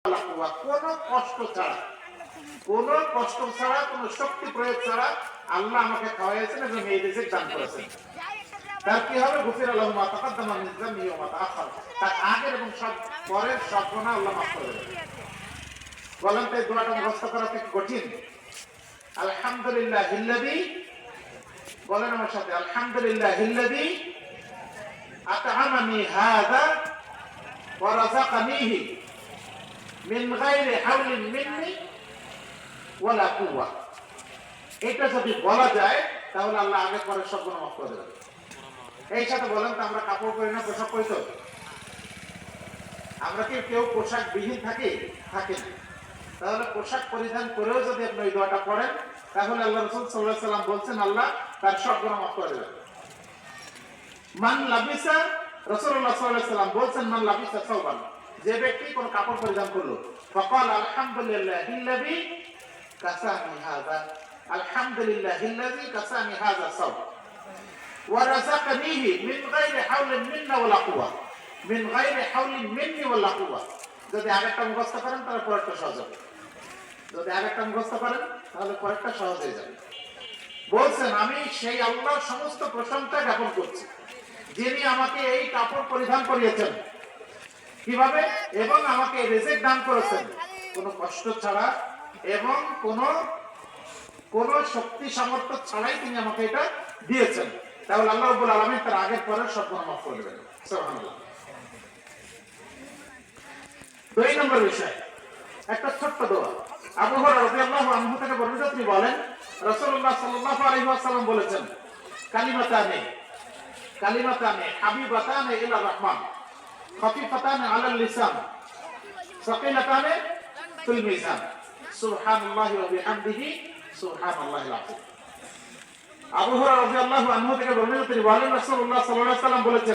কোনো কষ্ট ছাড়া, কোনো কষ্ট ছাড়া, কোনো শক্তি প্রয়োগ ছাড়া আল্লাহ আমাকে খাওয়াইছেন এবং এই রিজিক দান করেছেন। তার কি হবে? গুফির আল্লাহু মা তাকাদ্দামা মিন যামবিহি ওয়া মা তাআখার। তার আগের এবং সব পরের সব গুনাহ আল্লাহ মাফ করে দেবেন। বলেন তো এই দোয়াটা মুখস্থ করা কি কঠিন? আলহামদুলিল্লাহিল্লাযী, বলেন আমার সাথে, আলহামদুলিল্লাহিল্লাযী আত'আমানি হাযা ওয়া রাযাকানিহি মিন গায়রি হাওলিন মিন্নি ওয়ালা কুওয়া। এটা যদি বলা যায় তাহলে আল্লাহ আগে পরে সব গুনাহ মাফ করে দেবেন। এই সাথে বলেন তো আমরা কাপড় পরি না, পোশাক পরি তো? আমরা কি কেউ পোশাক বিহীন থাকি? থাকি না। তাহলে পোশাক পরিধান করেও যদি আপনি এই দোয়াটা পড়েন তাহলে আল্লাহ রাসূল সাল্লাল্লাহু আলাইহি ওয়াসাল্লাম বলছেন আল্লাহ তার সব গুনাহ মাফ করে দেবেন। মান লাবিসা, রাসূলুল্লাহ সাল্লাল্লাহু আলাইহি ওয়াসাল্লাম বলছেন মান লাবিসা সাওবান, যে ব্যক্তি কোন কাপড় পরিধান করলো, ফাকাল আলহামদুলিল্লাহিল্লাযী কাসানি হাযা, আলহামদুলিল্লাহিল্লাযী কাসানি হাযা সাওব ওয়া রাযাকানিহি মিন গায়রি হাওলিন মিন্না ওয়ালা কুওয়া, মিন গায়রি হাওলিন মিন্নি ওয়ালা কুওয়া। যদি আরেকটা মুখস্থ করেন তাহলে পরেরটা সহজ হবে, যদি আরেকটা মুখস্থ করেন তাহলে পরেরটা সহজ হয়ে যাবে। বলছেন আমি সেই আল্লাহর সমস্ত প্রশংসা জ্ঞাপন করছি যিনি আমাকে এই কাপড় পরিধান করিয়েছেন, কিভাবে, এবং আমাকে রিজিক দান করেছেন কোনো কষ্ট ছাড়া এবং কোনো শক্তি সামর্থ্য ছাড়াই তিনি আমাকে এটা দিয়েছেন। তাহলে আল্লাহ রাব্বুল আলামিন তার আগের পরের সব গুনাহ মাফ করে দেবেন। সুবহানাল্লাহ। দুই নম্বর বিষয়, একটা ছোট্ট দোয়া। আবু হুরায়রা রাদিয়াল্লাহু আনহু থেকে বর্ণিত, তিনি বলেন রাসূলুল্লাহ সাল্লাল্লাহু আলাইহি ওয়াসাল্লাম বলেছেন কালিমাতানি হাবিবাতানি ইলা রাহমান খাফিফাতানি আলাল লিসান সাকিলাতানি ফিল মিজান সুবহানাল্লাহি ওয়া বিহামদিহি সুবহানাল্লাহিল আযীম। আবু হুরায়রা রাদিয়াল্লাহু আনহু থেকে বর্ণিত, তিনি বলেন রাসূলুল্লাহ সাল্লাল্লাহু আলাইহি ওয়াসাল্লাম বলেছেন